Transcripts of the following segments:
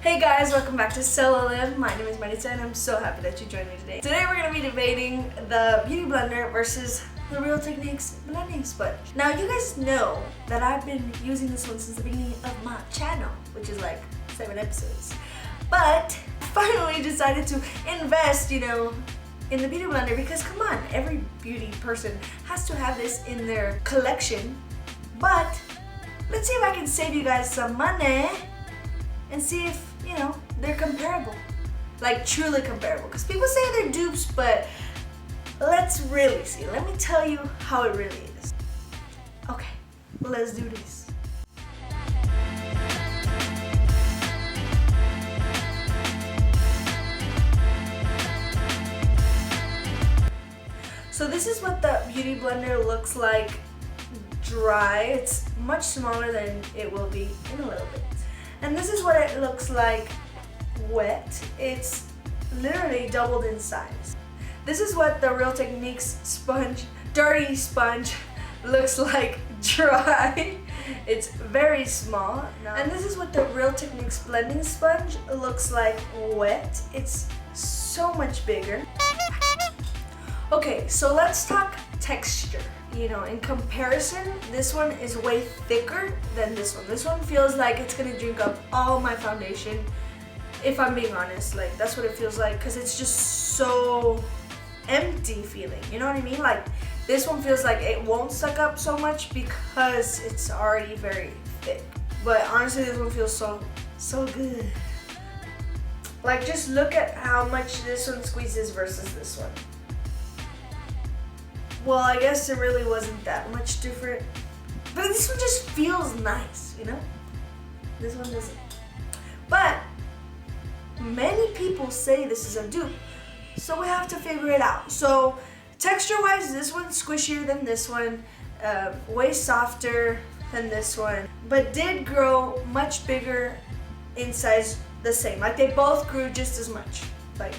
Hey guys, welcome back to sailolive. My name is Micah and I'm so happy that you joined me today. Today we're going to be debating the Beauty Blender versus the Real Techniques blending sponge. Now you guys know that I've been using this one since the beginning of my channel, which is like 7 episodes. But I finally decided to invest, in the Beauty Blender because come on, every beauty person has to have this in their collection. But let's see if I can save you guys some money and see if, they're comparable. Like truly comparable. Because people say they're dupes, but let's really see. Let me tell you how it really is. Okay, let's do this. So this is what the Beauty Blender looks like dry. It's much smaller than it will be in a little bit. And this is what it looks like wet. It's literally doubled in size. This is what the Real Techniques sponge, dirty sponge, looks like dry. It's very small. And this is what the Real Techniques blending sponge looks like wet. It's so much bigger. Okay, so let's talk texture. In comparison, this one is way thicker than this one. This one feels like it's gonna drink up all my foundation, if I'm being honest. Like, that's what it feels like, because it's just so empty feeling. You know what I mean? Like, this one feels like it won't suck up so much because it's already very thick. But honestly, this one feels so good. Like, just look at how much this one squeezes versus this one. Well, I guess it really wasn't that much different. But this one just feels nice, This one doesn't. But many people say this is a dupe, so we have to figure it out. So texture-wise, this one's squishier than this one, way softer than this one, but did grow much bigger in size the same. Like, they both grew just as much, like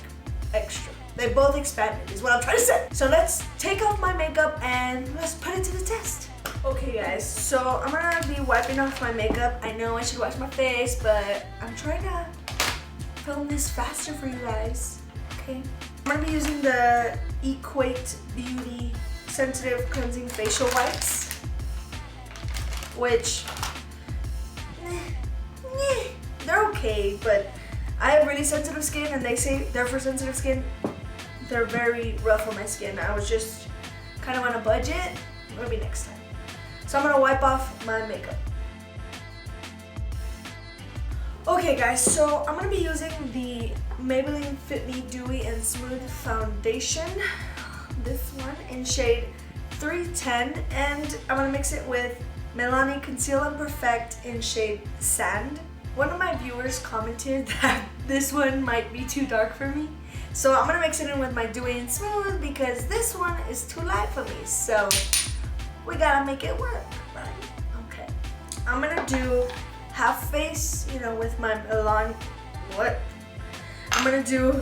extra. They both expanded is what I'm trying to say. So let's take off my makeup and let's put it to the test. Okay guys, so I'm gonna be wiping off my makeup. I know I should wash my face, but I'm trying to film this faster for you guys, okay? I'm gonna be using the Equate Beauty Sensitive Cleansing Facial Wipes, which, they're okay, but I have really sensitive skin and they say they're for sensitive skin. They're very rough on my skin. I was just kind of on a budget. Maybe next time. So I'm gonna wipe off my makeup. Okay guys, so I'm gonna be using the Maybelline Fit Me Dewy and Smooth Foundation. This one in shade 310, and I'm gonna mix it with Milani Conceal Perfect in shade Sand. One of my viewers commented that this one might be too dark for me. So I'm gonna mix it in with my Dewy and Smooth because this one is too light for me. So we gotta make it work, right? Okay. I'm gonna do half face, with my Milani. What? I'm gonna do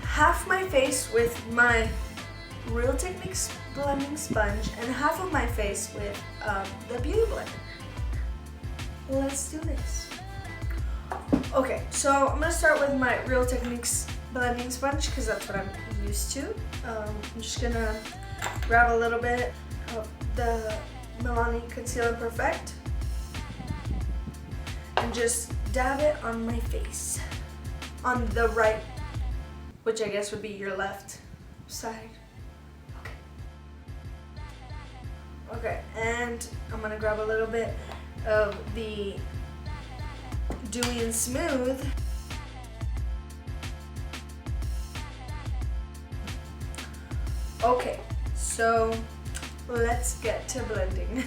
half my face with my Real Techniques blending sponge and half of my face with the Beauty Blender. Let's do this. Okay, so I'm gonna start with my Real Techniques blending sponge because that's what I'm used to. I'm just gonna grab a little bit of the Milani Conceal Perfect and just dab it on my face, on the right, which I guess would be your left side. Okay, and I'm gonna grab a little bit of the Dewy and Smooth. Okay, so let's get to blending.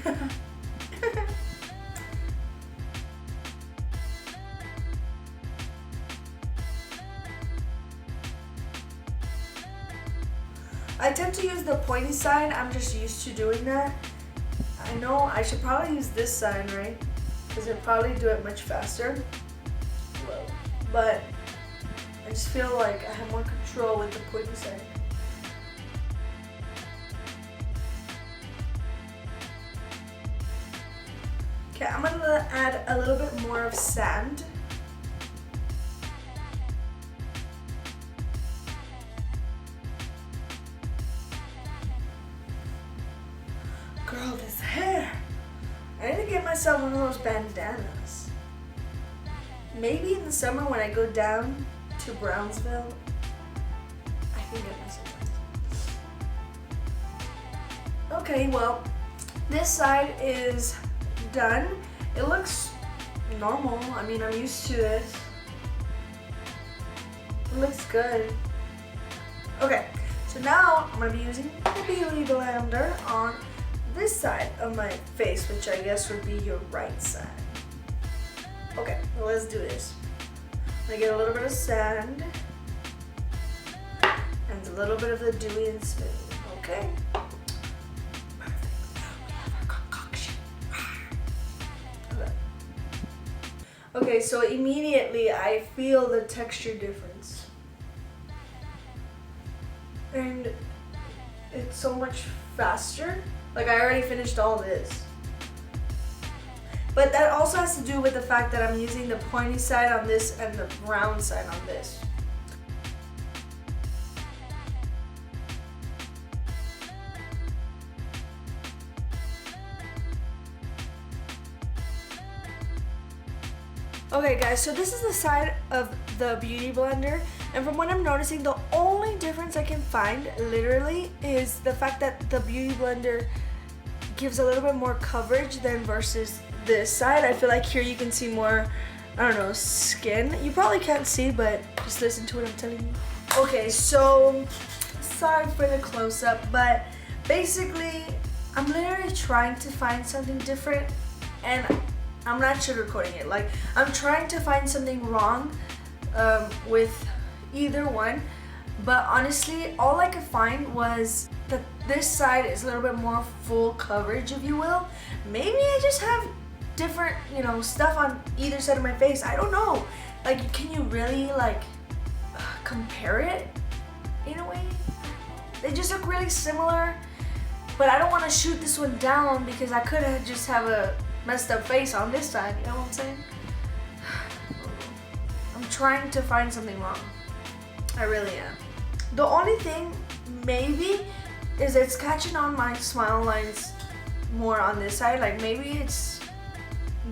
I tend to use the pointy side. I'm just used to doing that. I know I should probably use this side, right? Because it'll probably do it much faster. But I just feel like I have more control with the pointy side. Okay, I'm gonna add a little bit more of sand Girl, this hair. I need to get myself one of those bandanas. Maybe in the summer when I go down to Brownsville, I can get myself one. Okay, well, this side is done. It looks normal. I mean, I'm used to it. It looks good. Okay, so now I'm gonna be using the Beauty Blender on this side of my face, which I guess would be your right side. Okay, well, let's do this. I'm gonna get a little bit of sand and a little bit of the Dewy and Smooth. Okay. Perfect. We have our concoction. Okay, so immediately I feel the texture difference. And it's so much faster. Like, I already finished all this. But that also has to do with the fact that I'm using the pointy side on this and the brown side on this. Okay guys, so this is the side of the Beauty Blender, and from what I'm noticing, the only difference I can find literally is the fact that the Beauty Blender gives a little bit more coverage than versus this side. I feel like here you can see more, I don't know, skin. You probably can't see, but just listen to what I'm telling you. Okay, so sorry for the close-up, but basically I'm literally trying to find something different, and I'm not sugarcoating it. Like, I'm trying to find something wrong with either one, but honestly, all I could find was that this side is a little bit more full coverage, if you will. Maybe I just have different, you know, stuff on either side of my face. I don't know. Like, can you really, like, compare it in a way? They just look really similar, but I don't want to shoot this one down because I could have just have a messed up face on this side, you know what I'm saying? I'm trying to find something wrong. I really am. The only thing, maybe, is it's catching on my smile lines more on this side. Like, maybe it's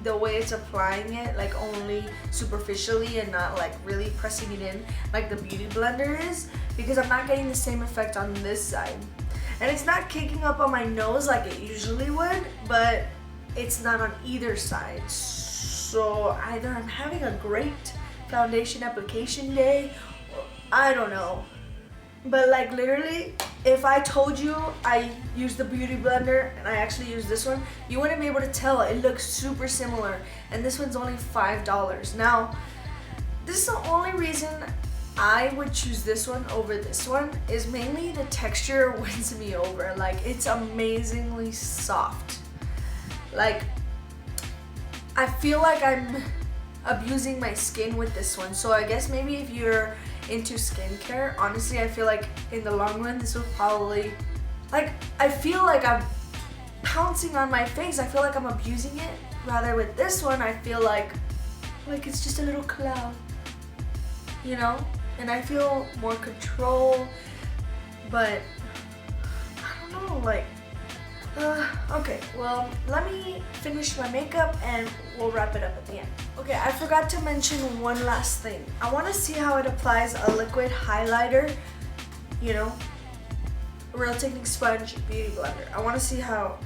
the way it's applying it, like only superficially and not like really pressing it in like the Beauty Blender is, because I'm not getting the same effect on this side. And it's not kicking up on my nose like it usually would, but it's not on either side. So either I'm having a great foundation application day, or I don't know. But like, literally, if I told you I used the Beauty Blender and I actually used this one, you wouldn't be able to tell. It looks super similar, and this one's only $5. Now, this is the only reason I would choose this one over this one, is mainly the texture wins me over. Like, it's amazingly soft. Like, I feel like I'm abusing my skin with this one. So I guess maybe if you're into skincare, honestly, I feel like in the long run this will probably, like, I feel like I'm pouncing on my face. I feel like I'm abusing it. Rather with this one, I feel like it's just a little cloud, you know? And I feel more control, but I don't know, like, okay, well, let me finish my makeup and we'll wrap it up at the end. Okay, I forgot to mention one last thing. I want to see how it applies a liquid highlighter, you know, Real Technique Sponge Beauty Blender. I want to see how,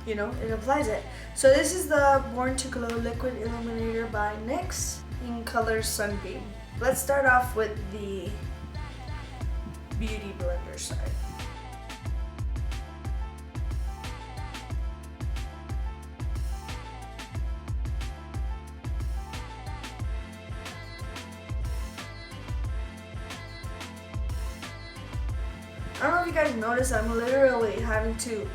you know, it applies it. So this is the Born to Glow Liquid Illuminator by NYX in color Sunbeam. Let's start off with the Beauty Blender side. I don't know if you guys notice, I'm literally having to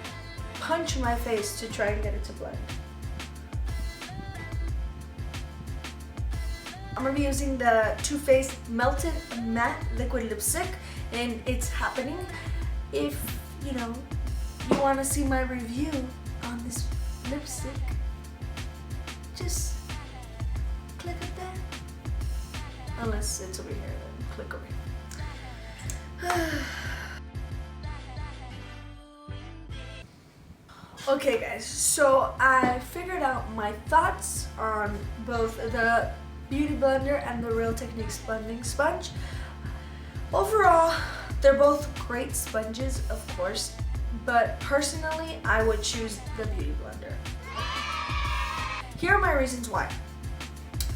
punch my face to try and get it to blend. I'm gonna be using the Too Faced Melted Matte Liquid Lipstick, and it's happening. If, you know, you wanna see my review on this lipstick, just click up there. Unless it's over here, then click over here. Okay guys, so I figured out my thoughts on both the Beauty Blender and the Real Techniques blending sponge. Overall, they're both great sponges, of course, but personally, I would choose the Beauty Blender. Here are my reasons why.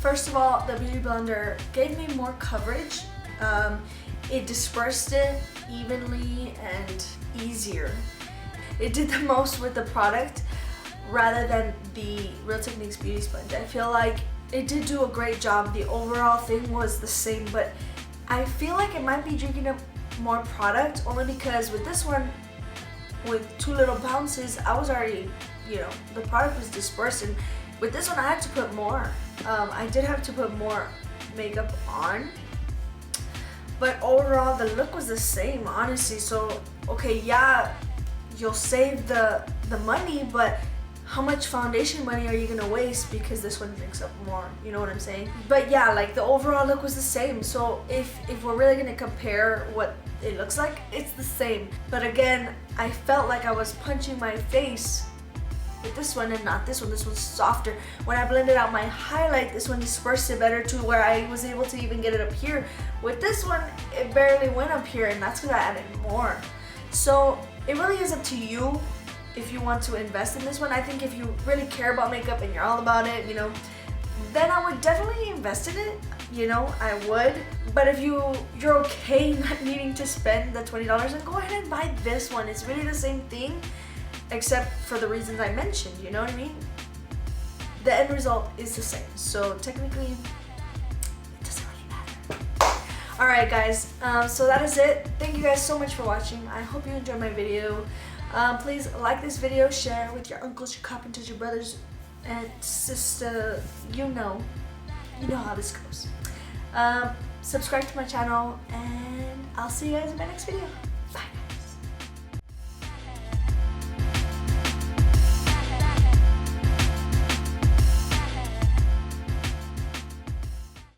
First of all, the Beauty Blender gave me more coverage. It dispersed it evenly and easier. It did the most with the product rather than the Real Techniques Beauty Sponge. I feel like it did do a great job. The overall thing was the same, but I feel like it might be drinking up more product only because with this one, with 2 little bounces, I was already, the product was dispersed, and with this one I had to put more. I did have to put more makeup on, but overall the look was the same, honestly. So okay, yeah, you'll save the money, but how much foundation money are you gonna waste because this one drinks up more? You know what I'm saying? But yeah, like the overall look was the same. So if we're really gonna compare what it looks like, it's the same. But again, I felt like I was punching my face with this one and not this one. This one's softer. When I blended out my highlight, this one dispersed it better to where I was able to even get it up here. With this one, it barely went up here, and that's because I added more. So it really is up to you if you want to invest in this one. I think if you really care about makeup and you're all about it, then I would definitely invest in it. I would. But if you're okay not needing to spend the $20, then go ahead and buy this one. It's really the same thing, except for the reasons I mentioned, you know what I mean? The end result is the same. So technically, it doesn't really matter. Alright guys, so that is it. Thank you guys so much for watching. I hope you enjoyed my video. Please like this video, share with your uncles, your carpenters, your brothers, and sister. You know how this goes. Subscribe to my channel, and I'll see you guys in my next video. Bye.